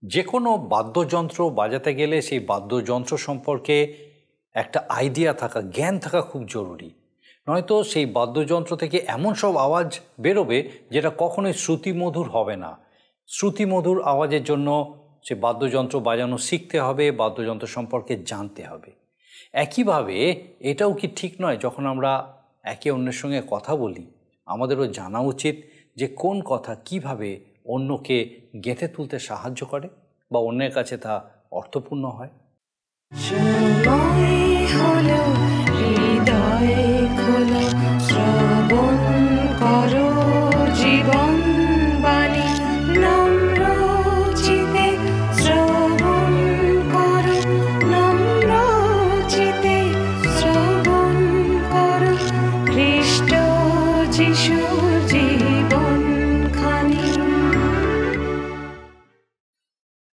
যে কোনো বাদ্যযন্ত্র বাজাতে গেলে সেই বাদ্যযন্ত্র সম্পর্কে একটা আইডিয়া থাকা, জ্ঞান থাকা খুব জরুরি। নয়তো সেই বাদ্যযন্ত্র থেকে এমন সব আওয়াজ বেরোবে যেটা কখনোই শ্রুতিমধুর হবে না। শ্রুতিমধুর আওয়াজের জন্য সে বাদ্যযন্ত্র বাজানো শিখতে হবে, বাদ্যযন্ত্র সম্পর্কে জানতে হবে। একইভাবে এটাও কি ঠিক নয়, যখন আমরা একে অন্যের সঙ্গে কথা বলি আমাদেরও জানা উচিত যে কোন কথা কিভাবে অন্যকে গেঁথে তুলতে সাহায্য করে বা অন্যের কাছে তা অর্থপূর্ণ হয়।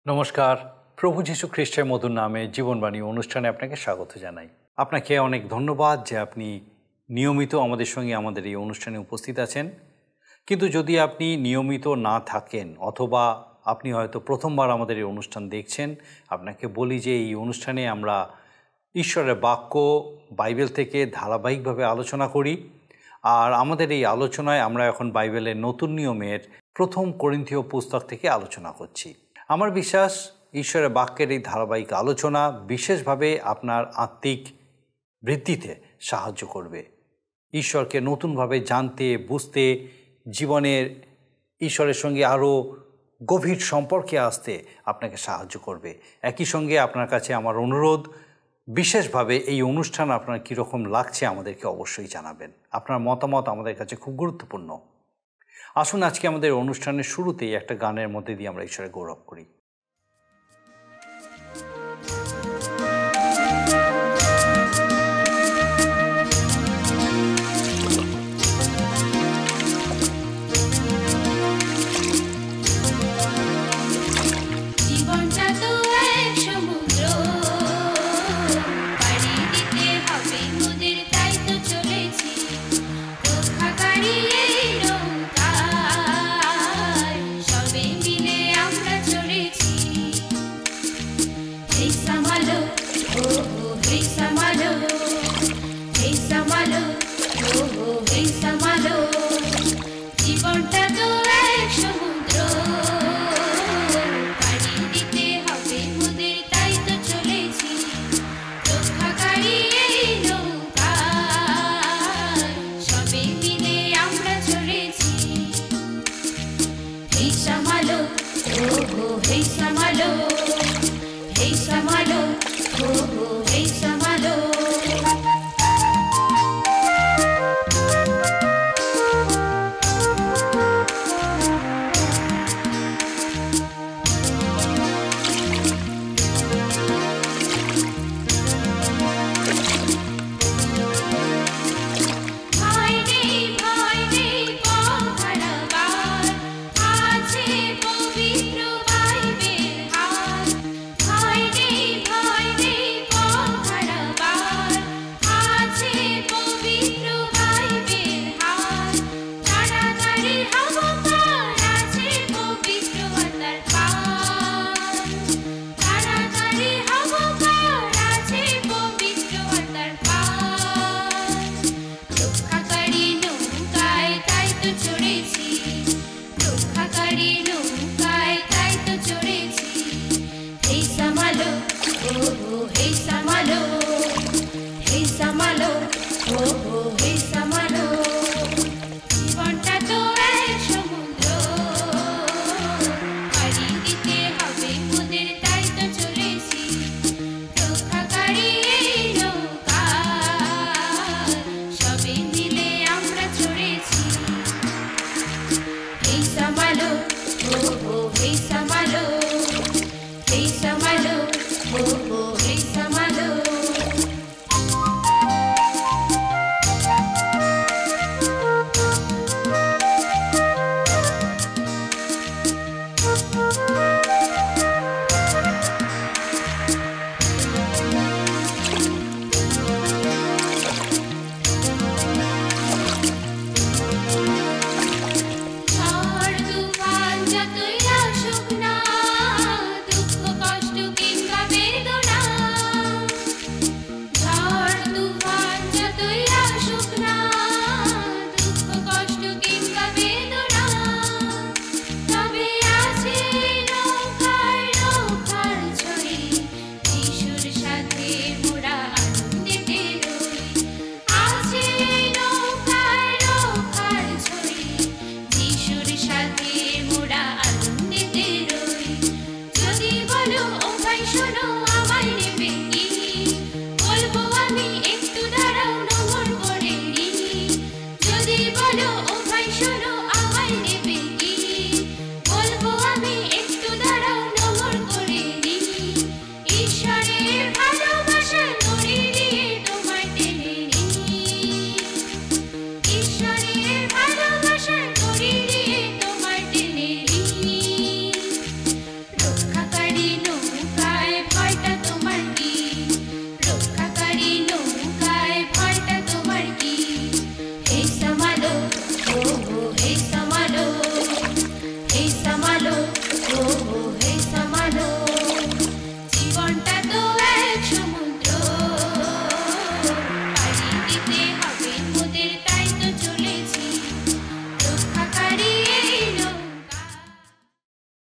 নমস্কার, প্রভু যীশু খ্রিস্টের মধুর নামে জীবনবাণী অনুষ্ঠানে আপনাকে স্বাগত জানাই। আপনাকে অনেক ধন্যবাদ যে আপনি নিয়মিত আমাদের সঙ্গে আমাদের এই অনুষ্ঠানে উপস্থিত আছেন। কিন্তু যদি আপনি নিয়মিত না থাকেন অথবা আপনি হয়তো প্রথমবার আমাদের এই অনুষ্ঠান দেখছেন, আপনাকে বলি যে এই অনুষ্ঠানে আমরা ঈশ্বরের বাক্য বাইবেল থেকে ধারাবাহিকভাবে আলোচনা করি। আর আমাদের এই আলোচনায় আমরা এখন বাইবেলের নতুন নিয়মের প্রথম করিন্থীয় পুস্তক থেকে আলোচনা করছি। আমার বিশ্বাস ঈশ্বরের বাক্যের এই ধারাবাহিক আলোচনা বিশেষভাবে আপনার আত্মিক বৃদ্ধিতে সাহায্য করবে, ঈশ্বরকে নতুনভাবে জানতে বুঝতে, জীবনের ঈশ্বরের সঙ্গে আরও গভীর সম্পর্কে আসতে আপনাকে সাহায্য করবে। একই সঙ্গে আপনার কাছে আমার অনুরোধ, বিশেষভাবে এই অনুষ্ঠান আপনার কীরকম লাগছে আমাদেরকে অবশ্যই জানাবেন। আপনার মতামত আমাদের কাছে খুব গুরুত্বপূর্ণ। আসুন আজকে আমাদের অনুষ্ঠানের শুরুতেই একটা গানের মধ্যে দিয়ে আমরা ঈশ্বরের গৌরব করি। সবে মিলে আমরা চলেছি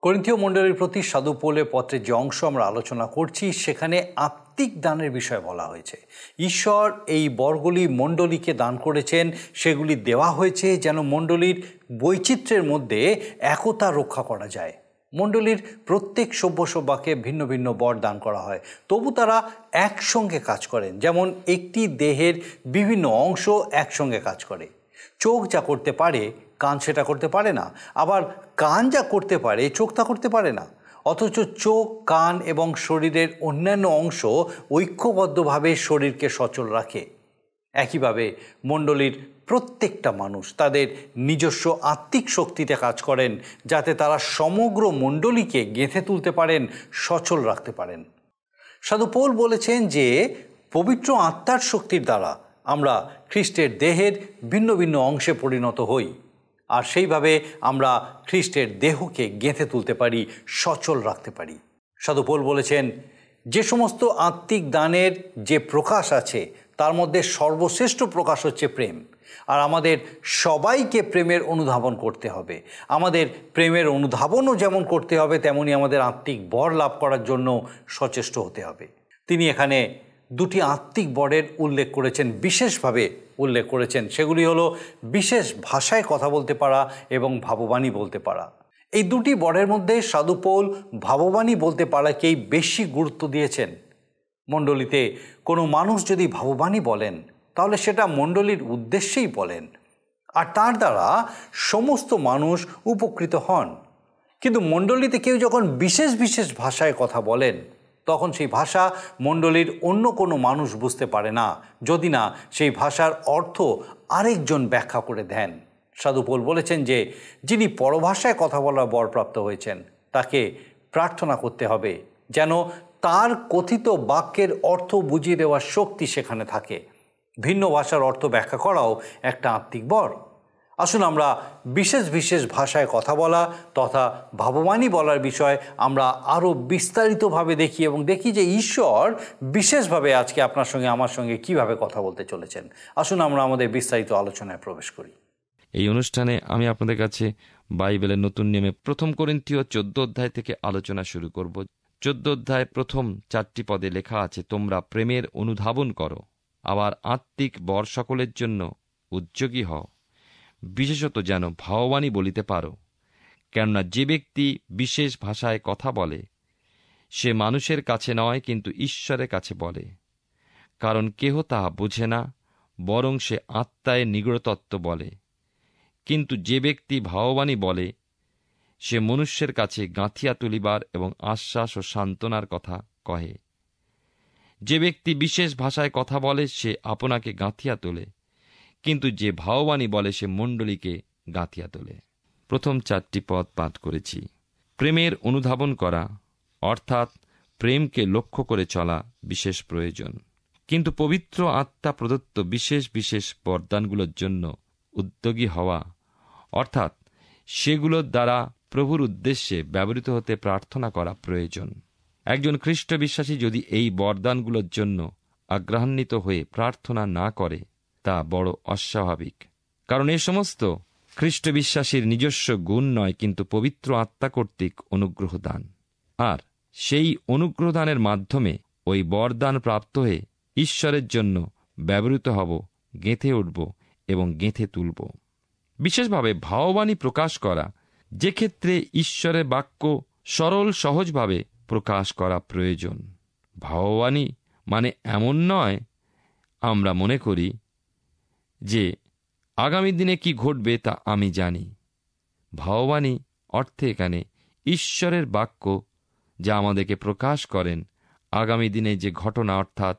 করিন্থীয় মণ্ডলীর প্রতি সাধু পৌলের পত্রের যে অংশ আমরা আলোচনা করছি সেখানে আত্মিক দানের বিষয়ে বলা হয়েছে। ঈশ্বর এই বরগুলি মণ্ডলীকে দান করেছেন, সেগুলি দেওয়া হয়েছে যেন মণ্ডলীর বৈচিত্র্যের মধ্যে একতা রক্ষা করা যায়। মণ্ডলীর প্রত্যেক সভ্যকে ভিন্ন ভিন্ন বর দান করা হয়, তবু তারা একসঙ্গে কাজ করেন। যেমন একটি দেহের বিভিন্ন অংশ একসঙ্গে কাজ করে। চোখ যা করতে পারে কান সেটা করতে পারে না, আবার কান যা করতে পারে চোখ তা করতে পারে না। অথচ চোখ, কান এবং শরীরের অন্যান্য অংশ ঐক্যবদ্ধভাবে শরীরকে সচল রাখে। একইভাবে মণ্ডলীর প্রত্যেকটা মানুষ তাদের নিজস্ব আত্মিক শক্তিতে কাজ করেন, যাতে তারা সমগ্র মণ্ডলীকে গেঁথে তুলতে পারেন, সচল রাখতে পারেন। সাধু পৌল বলেছেন যে পবিত্র আত্মার শক্তির দ্বারা আমরা খ্রিস্টের দেহের ভিন্ন ভিন্ন অংশে পরিণত হই, আর সেইভাবে আমরা খ্রিস্টের দেহকে গেঁথে তুলতে পারি, সচল রাখতে পারি। সাধু পৌল বলেছেন যে সমস্ত আত্মিক দানের যে প্রকাশ আছে তার মধ্যে সর্বশ্রেষ্ঠ প্রকাশ হচ্ছে প্রেম। আর আমাদের সবাইকে প্রেমের অনুধাবন করতে হবে। আমাদের প্রেমের অনুধাবনও যেমন করতে হবে, তেমনি আমাদের আত্মিক বর লাভ করার জন্য সচেষ্ট হতে হবে। তিনি এখানে দুটি আত্মিক বরের উল্লেখ করেছেন, বিশেষভাবে উল্লেখ করেছেন। সেগুলি হলো বিশেষ ভাষায় কথা বলতে পারা এবং ভাববাণী বলতে পারা। এই দুটি বরের মধ্যে সাধু পৌল ভাববাণী বলতে পারাকেই বেশি গুরুত্ব দিয়েছেন। মণ্ডলীতে কোনো মানুষ যদি ভাববাণী বলেন তাহলে সেটা মণ্ডলীর উদ্দেশ্যেই বলেন, আর তার দ্বারা সমস্ত মানুষ উপকৃত হন। কিন্তু মণ্ডলীতে কেউ যখন বিশেষ বিশেষ ভাষায় কথা বলেন তখন সেই ভাষা মণ্ডলীর অন্য কোনো মানুষ বুঝতে পারে না, যদি না সেই ভাষার অর্থ আরেকজন ব্যাখ্যা করে দেন। সাধু পৌল বলেছেন যে যিনি পরভাষায় কথা বলার বরপ্রাপ্ত হয়েছেন তাকে প্রার্থনা করতে হবে যেন তার কথিত বাক্যের অর্থ বুঝিয়ে দেওয়ার শক্তি সেখানে থাকে। ভিন্ন ভাষার অর্থ ব্যাখ্যা করাও একটা আত্মিক বর। আসুন আমরা বিশেষ বিশেষ ভাষায় কথা বলা তথা ভাববাণী বলার বিষয় আমরা আরও বিস্তারিতভাবে দেখি এবং দেখি যে ঈশ্বর বিশেষভাবে আজকে আপনার সঙ্গে আমার সঙ্গে কিভাবে কথা বলতে চলেছেন। আসুন আমরা আমাদের বিস্তারিত আলোচনায় প্রবেশ করি। এই অনুষ্ঠানে আমি আপনাদের কাছে বাইবেলের নতুন নিয়মে 1 করিন্থীয় 14 অধ্যায় থেকে আলোচনা শুরু করব। 14 অধ্যায় প্রথম 4টি পদে লেখা আছে, তোমরা প্রেমের অনুধাবন করো, আবার আত্মিক বর সকলের জন্য উদ্যোগী হও, বিশেষত যেন ভাববাণী বলিতে পারো। কেননা যে ব্যক্তি বিশেষ ভাষায় কথা বলে সে মানুষের কাছে নয়, কিন্তু ঈশ্বরের কাছে বলে, কারণ কেহ তাহা বুঝে না, বরং সে আত্মায় নিগূঢ় তত্ত্ব বলে। কিন্তু যে ব্যক্তি ভাববাণী বলে সে মনুষ্যের কাছে গাঁথিয়া তুলিবার এবং আশ্বাস ও সান্ত্বনার কথা কহে। যে ব্যক্তি বিশেষ ভাষায় কথা বলে সে আপনাকে গাঁথিয়া তোলে, কিন্তু যে ভাববাণী বলে সে মণ্ডলীকে গাঁথিয়া তোলে। প্রথম 4টি পদ পাঠ করেছি। প্রেমের অনুধাবন করা অর্থাৎ প্রেমকে লক্ষ্য করে চলা বিশেষ প্রয়োজন, কিন্তু পবিত্র আত্মা প্রদত্ত বিশেষ বিশেষ বরদানগুলোর জন্য উদ্যোগী হওয়া অর্থাৎ সেগুলোর দ্বারা প্রভুর উদ্দেশ্যে ব্যবহৃত হতে প্রার্থনা করা প্রয়োজন। একজন খ্রিস্ট বিশ্বাসী যদি এই বরদানগুলোর জন্য আগ্রহান্বিত হয়ে প্রার্থনা না করে তা বড় অস্বাভাবিক, কারণ এ সমস্ত খ্রিস্ট বিশ্বাসীর নিজস্ব গুণ নয়, কিন্তু পবিত্র আত্মা কর্তৃক অনুগ্রহ দান। আর সেই অনুগ্রহ দানের মাধ্যমে ওই বরদান প্রাপ্ত হয়ে ঈশ্বরের জন্য ব্যবহৃত হব, গেঁথে উঠব এবং গেঁথে তুলব। বিশেষভাবে ভাববাণী প্রকাশ করা, যে ক্ষেত্রে ঈশ্বরের বাক্য সরল সহজভাবে প্রকাশ করা প্রয়োজন। ভাববাণী মানে এমন নয় আমরা মনে করি যে আগামী দিনে কি ঘটবে তা আমি জানি। ভাববাণী অর্থে এখানে ঈশ্বরের বাক্য যা আমাদেরকে প্রকাশ করেন আগামী দিনে যে ঘটনা, অর্থাৎ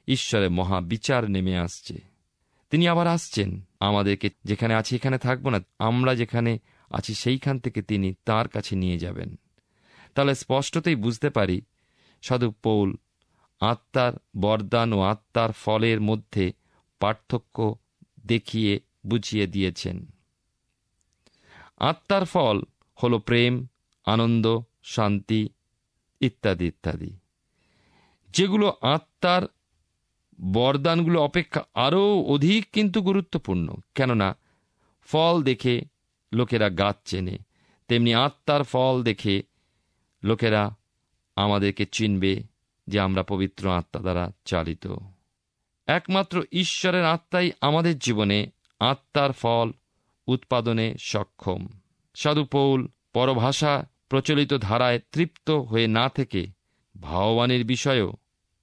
ঈশ্বরের মহাবিচার নেমে আসছে। তিনি আবার আসছেন, আমাদেরকে যেখানে আছি এখানে থাকবো না, আমরা যেখানে আছি সেইখান থেকে তিনি তার কাছে নিয়ে যাবেন। তাহলে স্পষ্টতই বুঝতে পারি সাধু পৌল আত্মার বরদান ও আত্মার ফলের মধ্যে পার্থক্য দেখিয়ে বুঝিয়ে দিয়েছেন। আত্মার ফল হল প্রেম, আনন্দ, শান্তি ইত্যাদি ইত্যাদি, যেগুলো আত্মার বরদানগুলো অপেক্ষা আরও অধিক কিন্তু গুরুত্বপূর্ণ। কেননা ফল দেখে লোকেরা গাছ চেনে, তেমনি আত্মার ফল দেখে লোকেরা আমাদেরকে চিনবে যে আমরা পবিত্র আত্মা দ্বারা চালিত। একমাত্র ঈশ্বরের আত্মাই আমাদের জীবনে আত্মার ফল উৎপাদনে সক্ষম। সাধু পৌল পরভাষা প্রচলিত ধারায় তৃপ্ত হয়ে না থেকে ভাববাণীর বিষয়েও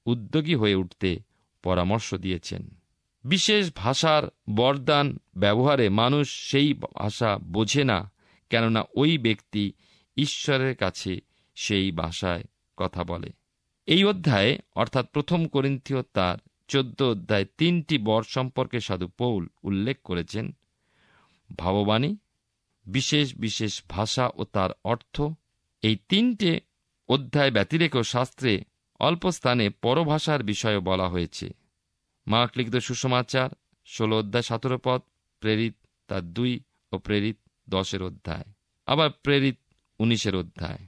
উদ্যোগী হয়ে উঠতে পরামর্শ দিয়েছেন। বিশেষ ভাষার বরদান ব্যবহারে মানুষ সেই ভাষা বোঝে না, কেননা ওই ব্যক্তি ঈশ্বরের কাছে সেই ভাষায় কথা বলে। এই অধ্যায়ে অর্থাৎ 1 করিন্থীয় তার 14 অধ্যায় 3টি বর সম্পর্কে সাধু পৌল উল্লেখ করেছেন। ভাববাণী, বিশেষ বিশেষ ভাষা ও তার অর্থ। এই 3টে অধ্যায় ব্যতিরেকেও শাস্ত্রে অল্প স্থানে পরভাষার বিষয়ে বলা হয়েছে। মার্ক লিখিত সুসমাচার 16 অধ্যায় 17 পদ, প্রেরিত তার 2 ও প্রেরিত 10 অধ্যায়, আবার প্রেরিত 19 অধ্যায়।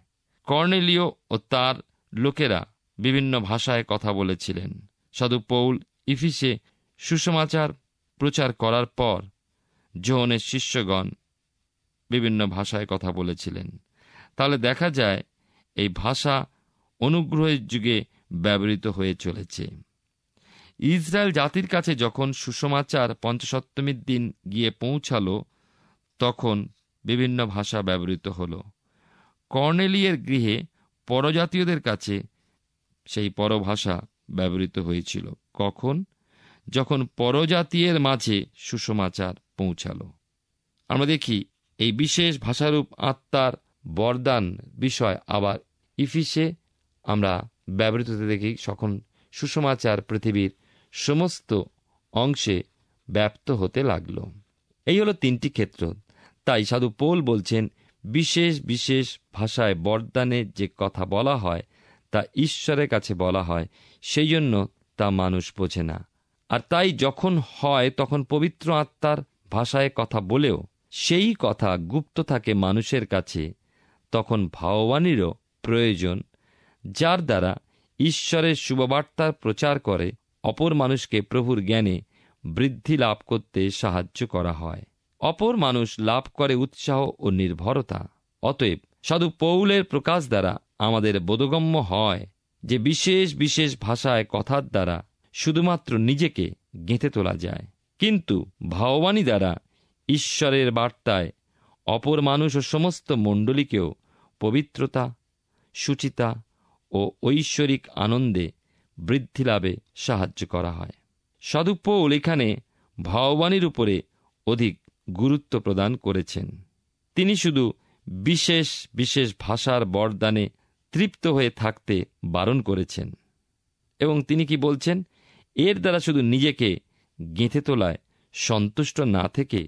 কর্নেলীয় ও তার লোকেরা বিভিন্ন ভাষায় কথা বলেছিলেন। সাধু পৌল ইফিসে সুসমাচার প্রচার করার পর যোহনের শিষ্যগণ বিভিন্ন ভাষায় কথা বলেছিলেন। তাহলে দেখা যায় এই ভাষা অনুগ্রহের যুগে ব্যবহৃত হয়ে চলেছে। ইসরায়েল জাতির কাছে যখন সুসমাচার পঞ্চসপ্তমীর দিন গিয়ে পৌঁছালো, তখন বিভিন্ন ভাষা ব্যবহৃত হল। কর্নেলিয়ের গৃহে পরজাতীয়দের কাছে সেই পরভাষা ব্যবহৃত হয়েছিল। কখন? যখন পরজাতীয়ের মাঝে সুসমাচার পৌঁছালো। আমরা দেখি এই বিশেষ ভাষারূপ আত্মার বরদান বিষয় আবার ইফিসে আমরা ব্যবহৃত হতে দেখি। যখন সুসমাচার পৃথিবীর সমস্ত অংশে ব্যাপ্ত হতে লাগল। এই হলো 3টি ক্ষেত্র। তাই সাধু পৌল বলছেন, বিশেষ বিশেষ ভাষায় বরদানে যে কথা বলা হয় তা ঈশ্বরের কাছে বলা হয়, সেই জন্য তা মানুষ বোঝে না। আর তাই যখন হয় তখন পবিত্র আত্মার ভাষায় কথা বলেও সেই কথা গুপ্ত থাকে মানুষের কাছে, তখন ভাববাণীরও প্রয়োজন, যার দ্বারা ঈশ্বরের শুভবার্তার প্রচার করে অপর মানুষকে প্রভুর জ্ঞানে বৃদ্ধি লাভ করতে সাহায্য করা হয়। অপর মানুষ লাভ করে উৎসাহ ও নির্ভরতা। অতএব সাধু পৌলের প্রকাশ দ্বারা আমাদের বোধগম্য হয় যে বিশেষ বিশেষ ভাষায় কথার দ্বারা শুধুমাত্র নিজেকে গেঁথে তোলা যায়, কিন্তু ভাববাণী দ্বারা ঈশ্বরের বার্তায় অপর মানুষ ও সমস্ত মণ্ডলীকেও পবিত্রতা, সুচিতা ও ঐশ্বরিক আনন্দে বৃদ্ধি লাভে সাহায্য করা হয়। সাধু পৌল এখানে ভাববাণীর উপরে অধিক গুরুত্ব প্রদান করেছেন। তিনি শুধু বিশেষ বিশেষ ভাষার বরদানে তৃপ্ত হয়ে থাকতে বারণ করেছেন। এবং তিনি কি বলছেন? এর দ্বারা শুধু নিজেকে গেঁথে তোলায় সন্তুষ্ট না থেকে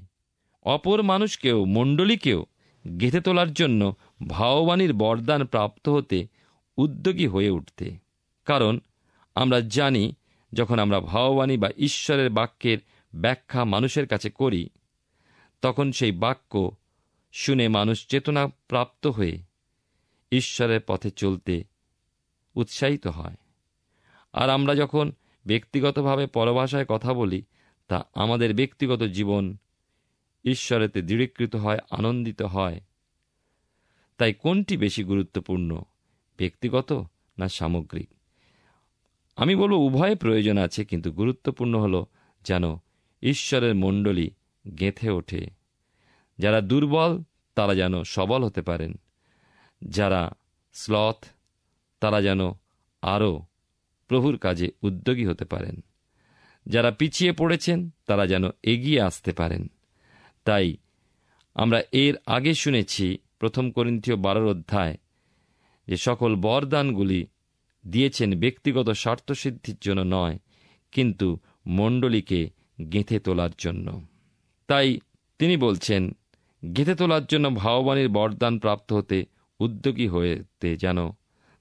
অপর মানুষকেও, মণ্ডলীকেও গেঁথে তোলার জন্য ভাববাণীর বরদান প্রাপ্ত হতে উদ্যোগী হয়ে উঠতে। কারণ আমরা জানি, যখন আমরা ভাববাণী বা ঈশ্বরের বাক্যের ব্যাখ্যা মানুষের কাছে করি, তখন সেই বাক্য শুনে মানুষ চেতনা প্রাপ্ত হয়ে ঈশ্বরের পথে চলতে উৎসাহিত হয়। আর আমরা যখন ব্যক্তিগতভাবে পরভাষায় কথা বলি, তা আমাদের ব্যক্তিগত জীবন ঈশ্বরেতে দৃঢ়ীকৃত হয়, আনন্দিত হয়। তাই কোনটি বেশি গুরুত্বপূর্ণ, ব্যক্তিগত না সামগ্রিক? আমি বলবো উভয় প্রয়োজন আছে, কিন্তু গুরুত্বপূর্ণ হলো যেন ঈশ্বরের মণ্ডলী গেঁথে ওঠে। যারা দুর্বল তারা যেন সবল হতে পারেন, যারা স্লথ তারা যেন আরও প্রভুর কাজে উদ্যোগী হতে পারেন, যারা পিছিয়ে পড়েছেন তারা যেন এগিয়ে আসতে পারেন। তাই আমরা এর আগে শুনেছি 1 করিন্থীয় 12 অধ্যায় যে সকল বরদানগুলি দিয়েছেন ব্যক্তিগত স্বার্থসিদ্ধির জন্য নয়, কিন্তু মণ্ডলীকে গেঁথে তোলার জন্য। তাই তিনি বলছেন, গেঁথে তোলার জন্য ভাববাণীর বরদান প্রাপ্ত হতে উদ্যোগী হতে যেন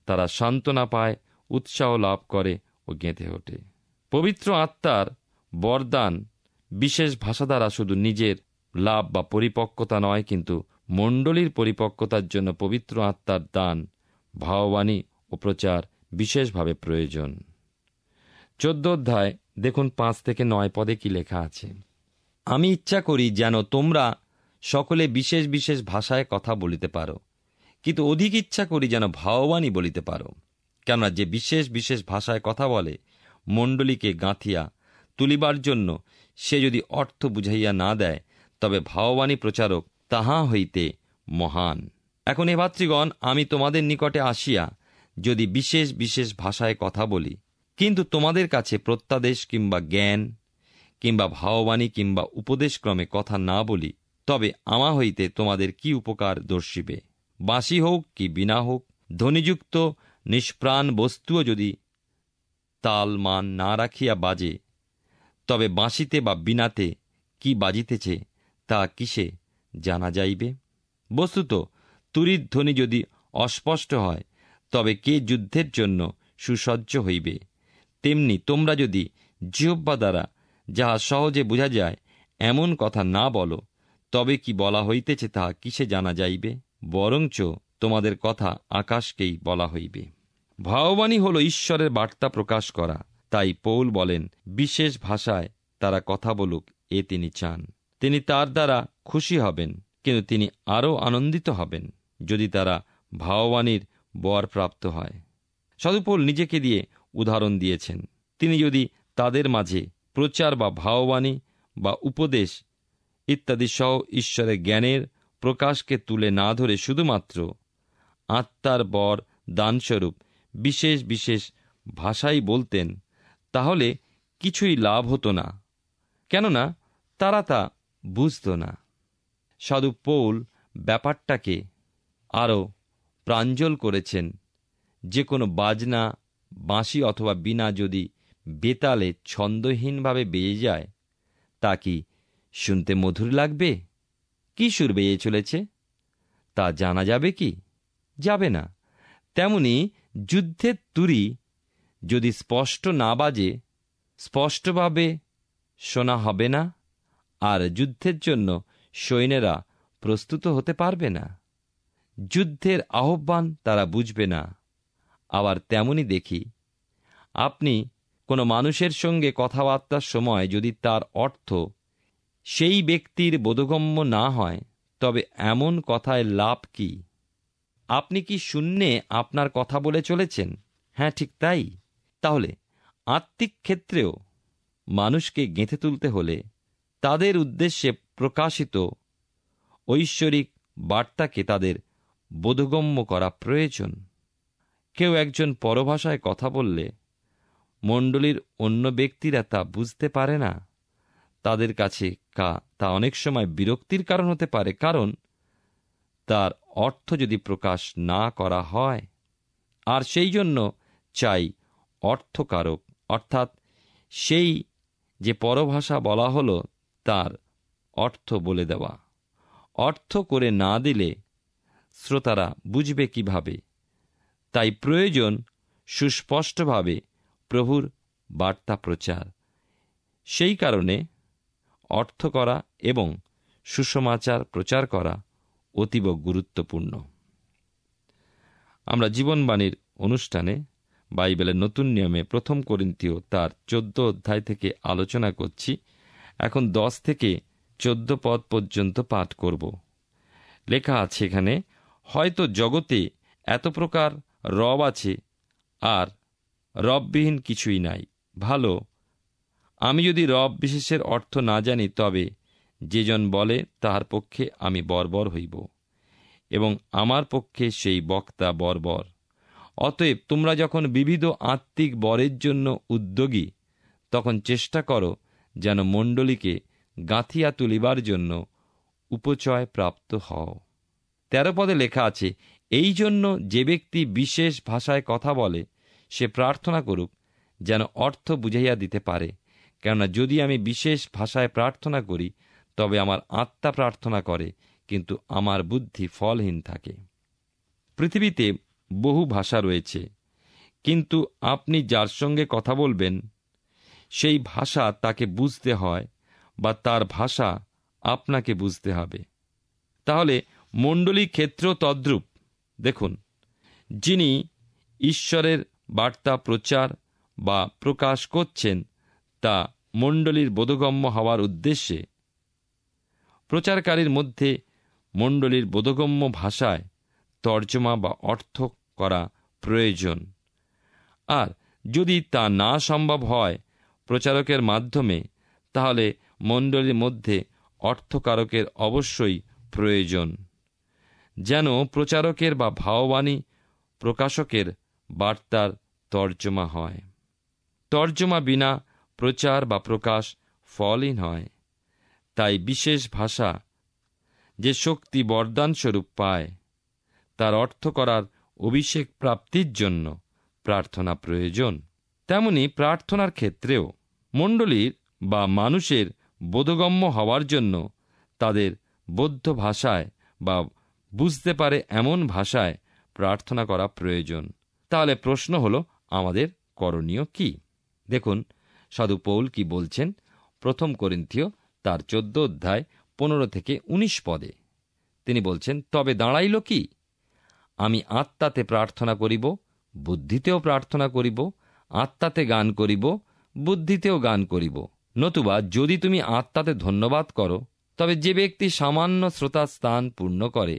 তারা সান্ত্বনা পায়, উৎসাহ লাভ করে ও গেঁথে ওঠে। পবিত্র আত্মার বরদান বিশেষ ভাষা দ্বারা শুধু নিজের লাভ বা পরিপক্কতা নয়, কিন্তু মণ্ডলীর পরিপক্কতার জন্য পবিত্র আত্মার দান, ভাববাণী ও প্রচার বিশেষভাবে প্রয়োজন। 14 অধ্যায় দেখুন 5 থেকে 9 পদে কি লেখা আছে। আমি ইচ্ছা করি যেন তোমরা সকলে বিশেষ বিশেষ ভাষায় কথা বলিতে পারো, কিন্তু অধিক ইচ্ছা করি যেন ভাববাণী বলিতে পারো। কেননা যে বিশেষ বিশেষ ভাষায় কথা বলে মণ্ডলীকে গাঁথিয়া তুলিবার জন্য, সে যদি অর্থ বুঝাইয়া না দেয়, তবে ভাববাণী প্রচারক তাহা হইতে মহান। এখন এ ভাতৃগণ, আমি তোমাদের নিকটে আসিয়া যদি বিশেষ বিশেষ ভাষায় কথা বলি, কিন্তু তোমাদের কাছে প্রত্যাদেশ কিংবা জ্ঞান কিংবা ভাববাণী কিংবা উপদেশক্রমে কথা না বলি, তবে আমা হইতে তোমাদের কি উপকার দর্শিবে? বাঁশি হোক কি বীণা হোক, ধ্বনিযুক্ত নিষ্প্রাণ বস্তুও যদি তাল মান না রাখিয়া বাজে, তবে বাঁশিতে বা বীণাতে কি বাজিতেছে তা কিসে জানা যাইবে? বস্তুত তুরীর ধ্বনি যদি অস্পষ্ট হয়, তবে কে যুদ্ধের জন্য সুসজ্জ হইবে? তেমনি তোমরা যদি জিহ্বা দ্বারা যাহা সহজে বোঝা যায় এমন কথা না বলো, তবে কি বলা হইতেছে তাহা কিসে জানা যাইবে? বরঞ্চ তোমাদের কথা আকাশকেই বলা হইবে। ভাববাণী হল ঈশ্বরের বার্তা প্রকাশ করা। তাই পৌল বলেন, বিশেষ ভাষায় তারা কথা বলুক, এ তিনি চান। তিনি তার দ্বারা খুশি হবেন, কিন্তু তিনি আরও আনন্দিত হবেন যদি তারা ভাববাণীর বর প্রাপ্ত হয়। সাধু পৌল নিজেকে দিয়ে উদাহরণ দিয়েছেন। তিনি যদি তাদের মাঝে প্রচার বা ভাববাণী বা উপদেশ ইত্যাদি সহ ঈশ্বরের জ্ঞানের প্রকাশকে তুলে না ধরে শুধুমাত্র আত্মার বর দানস্বরূপ বিশেষ বিশেষ ভাষাই বলতেন, তাহলে কিছুই লাভ হতো না, কেননা তারা তা বুঝত না। সাধু পৌল ব্যাপারটাকে আরও প্রাঞ্জল করেছেন। যে কোনো বাজনা, বাঁশি অথবা বীণা যদি বেতালে ছন্দহীনভাবে বেজে যায়, তা কি শুনতে মধুর লাগবে? কি সুর বেজে চলেছে তা জানা যাবে কি? যাবে না। তেমনি যুদ্ধের তুরি যদি স্পষ্ট না বাজে, স্পষ্টভাবে শোনা হবে না, আর যুদ্ধের জন্য সৈন্যেরা প্রস্তুত হতে পারবে না। যুদ্ধের আহ্বান তারা বুঝবে না। আবার তেমনি দেখি, আপনি কোনো মানুষের সঙ্গে কথাবার্তার সময় যদি তার অর্থ সেই ব্যক্তির বোধগম্য না হয়, তবে এমন কথায় লাভ কি? আপনি কি শূন্যে আপনার কথা বলে চলেছেন? হ্যাঁ, ঠিক তাই। তাহলে আত্মিক ক্ষেত্রেও মানুষকে গেঁথে তুলতে হলে তাদের উদ্দেশ্যে প্রকাশিত ঐশ্বরিক বার্তাকে তাদের বোধগম্য করা প্রয়োজন। কেউ একজন পরভাষায় কথা বললে মণ্ডলীর অন্য ব্যক্তিরা তা বুঝতে পারে না। তাদের কাছে তা অনেক সময় বিরক্তির কারণ হতে পারে, কারণ তার অর্থ যদি প্রকাশ না করা হয়। আর সেই জন্য চাই অর্থকারক, অর্থাৎ সেই যে পরভাষা বলা হলো তার অর্থ বলে দেওয়া। অর্থ করে না দিলে শ্রোতারা বুঝবে কিভাবে? তাই প্রয়োজন সুস্পষ্টভাবে প্রভুর বার্তা প্রচার। সেই কারণে অর্থ করা এবং সুসমাচার প্রচার করা অতীব গুরুত্বপূর্ণ। আমরা জীবনবাণীর অনুষ্ঠানে বাইবেলের নতুন নিয়মে 1 করিন্থীয় তার 14 অধ্যায় থেকে আলোচনা করছি। এখন 10 থেকে 14 পদ পর্যন্ত পাঠ করব। লেখা আছে এখানে, হয়তো জগতে এত প্রকার রব আছে, আর রববিহীন কিছুই নাই। ভালো, আমি যদি রব বিশেষের অর্থ না জানি, তবে যেজন বলে তাহার পক্ষে আমি বর্বর হইব, এবং আমার পক্ষে সেই বক্তা বর্বর। অতএব তোমরা যখন বিবিধ আত্মিক বরের জন্য উদ্যোগী, তখন চেষ্টা করো যেন মণ্ডলীকে গাঁথিয়া তুলিবার জন্য উপচয় প্রাপ্ত হও। 13 পদে লেখা আছে, এই জন্য যে ব্যক্তি বিশেষ ভাষায় কথা বলে, সে প্রার্থনা করুক যেন অর্থ বুঝাইয়া দিতে পারে। কেননা যদি আমি বিশেষ ভাষায় প্রার্থনা করি, তবে আমার আত্মা প্রার্থনা করে, কিন্তু আমার বুদ্ধি ফলহীন থাকে। পৃথিবীতে বহু ভাষা রয়েছে, কিন্তু আপনি যার সঙ্গে কথা বলবেন সেই ভাষা তাকে বুঝতে হয়, বা তার ভাষা আপনাকে বুঝতে হবে। তাহলে মণ্ডলী ক্ষেত্রেও তদ্রূপ। দেখুন, যিনি ঈশ্বরের বার্তা প্রচার বা প্রকাশ করছেন, তা মণ্ডলীর বোধগম্য হওয়ার উদ্দেশ্যে প্রচারকারীর মধ্যে মণ্ডলীর বোধগম্য ভাষায় তর্জমা বা অর্থ করা প্রয়োজন। আর যদি তা না সম্ভব হয় প্রচারকের মাধ্যমে, তাহলে মণ্ডলীর মধ্যে অর্থকারকের অবশ্যই প্রয়োজন, যেন প্রচারকের বা ভাববাণী প্রকাশকের বার্তার তর্জমা হয়। তর্জমা বিনা প্রচার বা প্রকাশ ফলহীন হয়। তাই বিশেষ ভাষা যে শক্তি বরদানস্বরূপ পায়, তার অর্থ করার অভিষেক প্রাপ্তির জন্য প্রার্থনা প্রয়োজন। তেমনি প্রার্থনার ক্ষেত্রেও মণ্ডলীর বা মানুষের বোধগম্য হওয়ার জন্য তাদের বোধ্য ভাষায় বা বুঝতে পারে এমন ভাষায় প্রার্থনা করা প্রয়োজন। তাহলে প্রশ্ন হলো, আমাদের করণীয় কি? দেখুন সাধু পৌল কি বলছেন। 1 করিন্থীয় তার 14 অধ্যায় 15 থেকে 19 পদে তিনি বলছেন, তবে দাঁড়াইল কি? আমি আত্মাতে প্রার্থনা করিব, বুদ্ধিতেও প্রার্থনা করিব, আত্মাতে গান করিব, বুদ্ধিতেও গান করিব। নতুবা যদি তুমি আত্মাতে ধন্যবাদ করো, তবে যে ব্যক্তি সামান্য শ্রোতা স্থান পূর্ণ করে,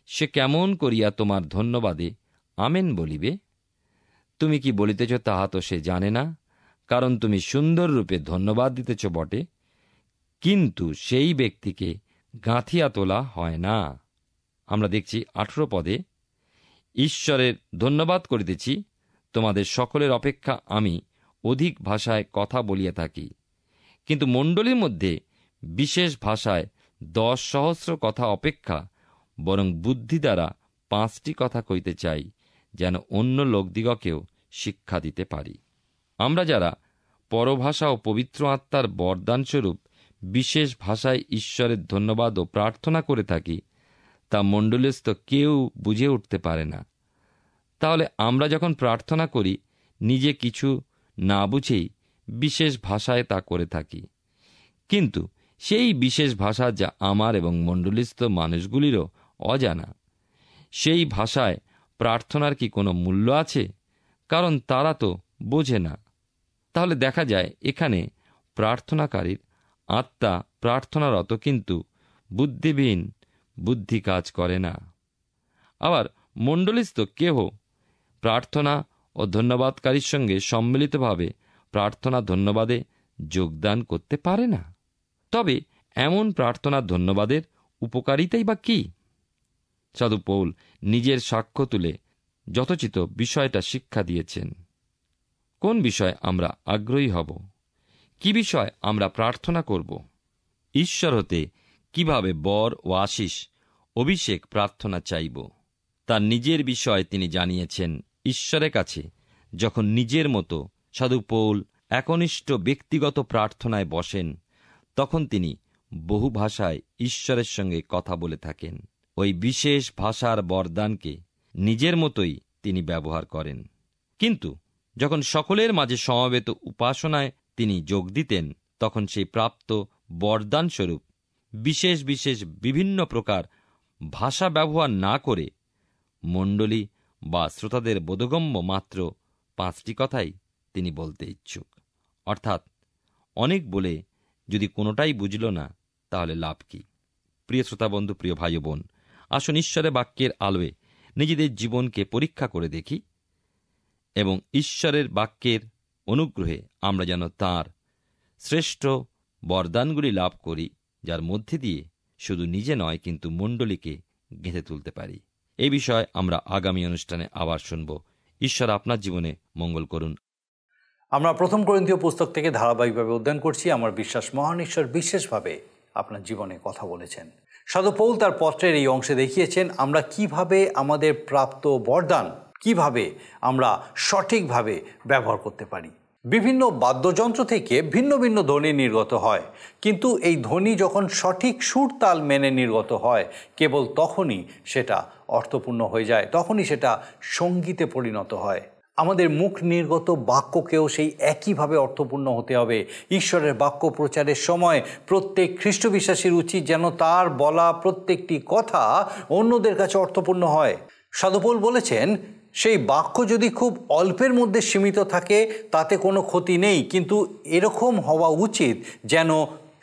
সে কেমন করিয়া তোমার ধন্যবাদে আমেন বলিবে? তুমি কি বলিতেছ তাহা তো সে জানে না, কারণ তুমি সুন্দর রূপে ধন্যবাদ দিতেছ বটে, কিন্তু সেই ব্যক্তিকে গাঁথিয়া তোলা হয় না। আমরা দেখছি 18 পদে, ঈশ্বরের ধন্যবাদ করিতেছি, তোমাদের সকলের অপেক্ষা আমি অধিক ভাষায় কথা বলিয়া থাকি, কিন্তু মণ্ডলীর মধ্যে বিশেষ ভাষায় 10,000 কথা অপেক্ষা বরং বুদ্ধি দ্বারা 5টি কথা কইতে চাই, যেন অন্য লোকদিগকেও শিক্ষা দিতে পারি। আমরা যারা পরভাষা ও পবিত্র আত্মার বরদানস্বরূপ বিশেষ ভাষায় ঈশ্বরের ধন্যবাদ ও প্রার্থনা করে থাকি, তা মণ্ডলীস্থ কেউ বুঝে উঠতে পারে না। তাহলে আমরা যখন প্রার্থনা করি, নিজে কিছু না বুঝেই বিশেষ ভাষায় তা করে থাকি, কিন্তু সেই বিশেষ ভাষা যা আমার এবং মণ্ডলীস্থ মানুষগুলিরও অজানা, সেই ভাষায় প্রার্থনার কি কোনো মূল্য আছে? কারণ তারা তো বোঝে না। তাহলে দেখা যায় এখানে প্রার্থনাকারীর আত্মা প্রার্থনারত, কিন্তু বুদ্ধিবিহীন বুদ্ধি কাজ করে না। আবার মণ্ডলীস্থ কেহ প্রার্থনা ও ধন্যবাদকারীর সঙ্গে সম্মিলিতভাবে প্রার্থনা ধন্যবাদে যোগদান করতে পারে না। তবে এমন প্রার্থনা ধন্যবাদের উপকারিতাই বা কি? সাধু পৌল নিজের সাক্ষ্য তুলে যথোচিত বিষয়টা শিক্ষা দিয়েছেন। কোন বিষয় আমরা আগ্রহী হব? কি বিষয় আমরা প্রার্থনা করব? ঈশ্বর হতে কিভাবে বর ও আশিস অভিষেক প্রার্থনা চাইব, তার নিজের বিষয় তিনি জানিয়েছেন। ঈশ্বরের কাছে যখন নিজের মতো সাধু পৌল একনিষ্ঠ ব্যক্তিগত প্রার্থনায় বসেন, তখন তিনি বহু ভাষায় ঈশ্বরের সঙ্গে কথা বলে থাকেন। ওই বিশেষ ভাষার বরদানকে নিজের মতোই তিনি ব্যবহার করেন। কিন্তু যখন সকলের মাঝে সমবেত উপাসনায় তিনি যোগ দিতেন, তখন সেই প্রাপ্ত বরদানস্বরূপ বিশেষ বিশেষ বিভিন্ন প্রকার ভাষা ব্যবহার না করে মণ্ডলী বা শ্রোতাদের বোধগম্য মাত্র 5টি কথাই তিনি বলতে ইচ্ছুক। অর্থাৎ অনেক বলে যদি কোনোটাই বুঝল না, তাহলে লাভ কি? প্রিয় শ্রোতা বন্ধু, প্রিয় ভাই বোন, আসুন ঈশ্বরের বাক্যের আলোয় নিজেদের জীবনকে পরীক্ষা করে দেখি এবং ঈশ্বরের বাক্যের অনুগ্রহে আমরা যেন তাঁর শ্রেষ্ঠ বরদানগুলি লাভ করি, যার মধ্যে দিয়ে শুধু নিজে নয় কিন্তু মণ্ডলীকে গেঁথে তুলতে পারি। এই বিষয়ে আমরা আগামী অনুষ্ঠানে আবার শুনব। ঈশ্বর আপনার জীবনে মঙ্গল করুন। আমরা 1 করিন্থীয় পুস্তক থেকে ধারাবাহিকভাবে অধ্যয়ন করছি। আমার বিশ্বাস মহান ঈশ্বর বিশেষভাবে আপনার জীবনে কথা বলেছেন। সাধু পৌল তার পত্রের এই অংশে দেখিয়েছেন আমরা কিভাবে আমাদের প্রাপ্ত বরদান কিভাবে আমরা সঠিকভাবে ব্যবহার করতে পারি। বিভিন্ন বাদ্যযন্ত্র থেকে ভিন্ন ভিন্ন ধ্বনি নির্গত হয়, কিন্তু এই ধ্বনি যখন সঠিক সুর তাল মেনে নির্গত হয়, কেবল তখনই সেটা অর্থপূর্ণ হয়ে যায়, তখনই সেটা সঙ্গীতে পরিণত হয়। আমাদের মুখ নির্গত বাক্যকেও সেই একইভাবে অর্থপূর্ণ হতে হবে। ঈশ্বরের বাক্য প্রচারের সময় প্রত্যেক খ্রিস্ট বিশ্বাসীর উচিত যেন তার বলা প্রত্যেকটি কথা অন্যদের কাছে অর্থপূর্ণ হয়। সাধু পৌল বলেছেন, সেই বাক্য যদি খুব অল্পের মধ্যে সীমিত থাকে তাতে কোনো ক্ষতি নেই, কিন্তু এরকম হওয়া উচিত যেন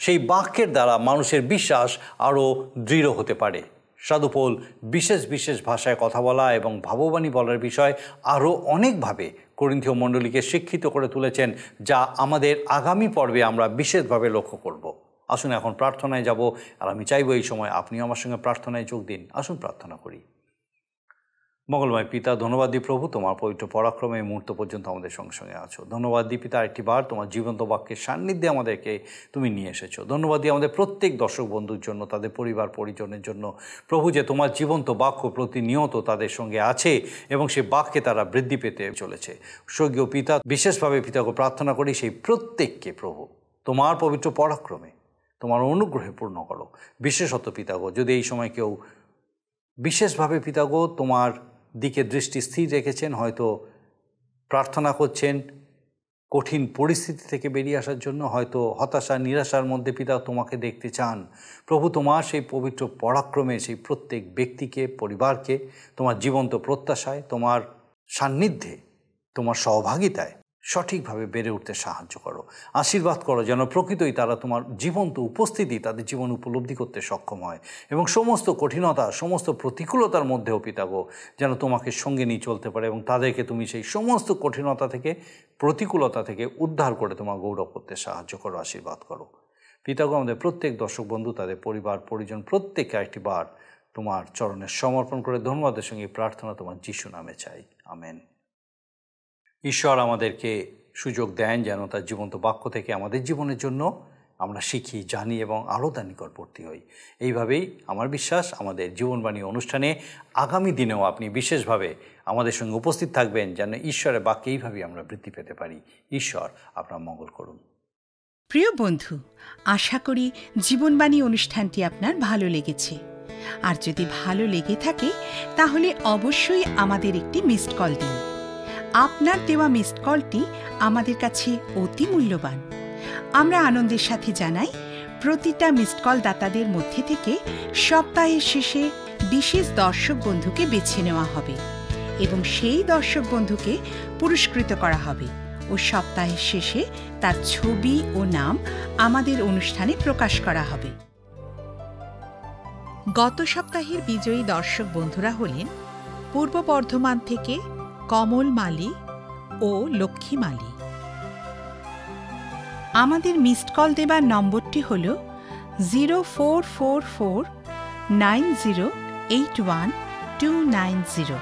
সেই বাক্যের দ্বারা মানুষের বিশ্বাস আরও দৃঢ় হতে পারে। সাধু পৌল বিশেষ বিশেষ ভাষায় কথা বলা এবং ভাববাণী বলার বিষয় আরও অনেকভাবে করিন্থীয় মণ্ডলীকে শিক্ষিত করে তুলেছেন, যা আমাদের আগামী পর্বে আমরা বিশেষভাবে লক্ষ্য করব। আসুন এখন প্রার্থনায় যাব, আর আমি চাইব এই সময় আপনিও আমার সঙ্গে প্রার্থনায় যোগ দিন। আসুন প্রার্থনা করি। মঙ্গলময় পিতা, ধন্যবাদ দিই প্রভু, তোমার পবিত্র পরাক্রমে এই মুহূর্ত পর্যন্ত আমাদের সঙ্গে সঙ্গে আছো। ধন্যবাদ দিই পিতা, একটি বার তোমার জীবন্ত বাক্যের সান্নিধ্যে আমাদেরকে তুমি নিয়ে এসেছো। ধন্যবাদ দিই আমাদের প্রত্যেক দর্শক বন্ধুর জন্য, তাদের পরিবার পরিজনের জন্য প্রভু, যে তোমার জীবন্ত বাক্য প্রতিনিয়ত তাদের সঙ্গে আছে এবং সেই বাক্যে তারা বৃদ্ধি পেতে চলেছে। স্বর্গীয় পিতা, বিশেষভাবে পিতাকে প্রার্থনা করি সেই প্রত্যেককে প্রভু তোমার পবিত্র পরাক্রমে তোমার অনুগ্রহে পূর্ণ করো। বিশেষত পিতাগো, যদি এই সময় কেউ বিশেষভাবে পিতাগো তোমার দিকে দৃষ্টি স্থির রেখেছেন, হয়তো প্রার্থনা করছেন কঠিন পরিস্থিতি থেকে বেরিয়ে আসার জন্য, হয়তো হতাশা নিরাশার মধ্যে পিতা তোমাকে দেখতে চান, প্রভু তোমার সেই পবিত্র পরাক্রমে সেই প্রত্যেক ব্যক্তিকে, পরিবারকে তোমার জীবন্ত প্রত্যাশায়, তোমার সান্নিধ্যে, তোমার সহভাগিতায় সঠিকভাবে বেড়ে উঠতে সাহায্য করো, আশীর্বাদ করো, যেন প্রকৃতই তারা তোমার জীবন্ত উপস্থিতি তাদের জীবন উপলব্ধি করতে সক্ষম হয় এবং সমস্ত কঠিনতা, সমস্ত প্রতিকূলতার মধ্যেও পিতাগো যেন তোমাকে সঙ্গে নিয়ে চলতে পারে এবং তাদেরকে তুমি সেই সমস্ত কঠিনতা থেকে, প্রতিকূলতা থেকে উদ্ধার করে তোমার গৌরব করতে সাহায্য করো, আশীর্বাদ করো। পিতাগো, আমাদের প্রত্যেক দর্শক বন্ধু, তাদের পরিবার পরিজন প্রত্যেককে একটি বার তোমার চরণে সমর্পণ করে ধন্যবাদের সঙ্গে প্রার্থনা তোমার যিশু নামে চাই, আমেন। ঈশ্বর আমাদেরকে সুযোগ দেন যেন তার জীবন্ত বাক্য থেকে আমাদের জীবনের জন্য আমরা শিখি, জানি এবং আরও তার নিকটবর্তী হই। এইভাবেই আমার বিশ্বাস আমাদের জীবনবাণী অনুষ্ঠানে আগামী দিনেও আপনি বিশেষভাবে আমাদের সঙ্গে উপস্থিত থাকবেন, যেন ঈশ্বরের বাক্যে এইভাবেই আমরা বৃদ্ধি পেতে পারি। ঈশ্বর আপনার মঙ্গল করুন। প্রিয় বন্ধু, আশা করি জীবনবাণী অনুষ্ঠানটি আপনার ভালো লেগেছে। আর যদি ভালো লেগে থাকে তাহলে অবশ্যই আমাদের একটি মিসড কল দিন। আপনার দেওয়া মিসড কলটি আমাদের কাছে অতি মূল্যবান। আমরা আনন্দের সাথে জানাই, প্রতিটা মিসড কল দাতাদের মধ্যে থেকে সপ্তাহের শেষে বিশেষ দর্শক বন্ধুকে বেছে নেওয়া হবে এবং সেই দর্শক বন্ধুকে পুরস্কৃত করা হবে ও সপ্তাহের শেষে তার ছবি ও নাম আমাদের অনুষ্ঠানে প্রকাশ করা হবে। গত সপ্তাহের বিজয়ী দর্শক বন্ধুরা হলেন পূর্ব বর্ধমান থেকে কমল মালি ও লক্ষ্মী মালি। আমাদের মিসড কল দেবার নম্বরটি হল 04449081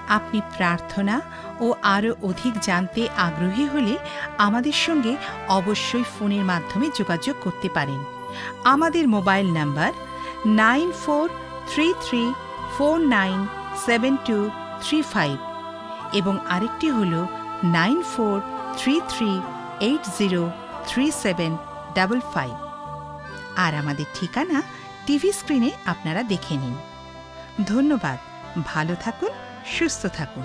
আপনি প্রার্থনা ও আরও অধিক জানতে আগ্রহী হলে আমাদের সঙ্গে অবশ্যই ফোনের মাধ্যমে যোগাযোগ করতে পারেন। আমাদের মোবাইল নাম্বার 9433497235 এবং আরেকটি হল 9433803755। আর আমাদের ঠিকানা টিভি স্ক্রিনে আপনারা দেখে নিন। ধন্যবাদ। ভালো থাকুন, সুস্থ থাকুন।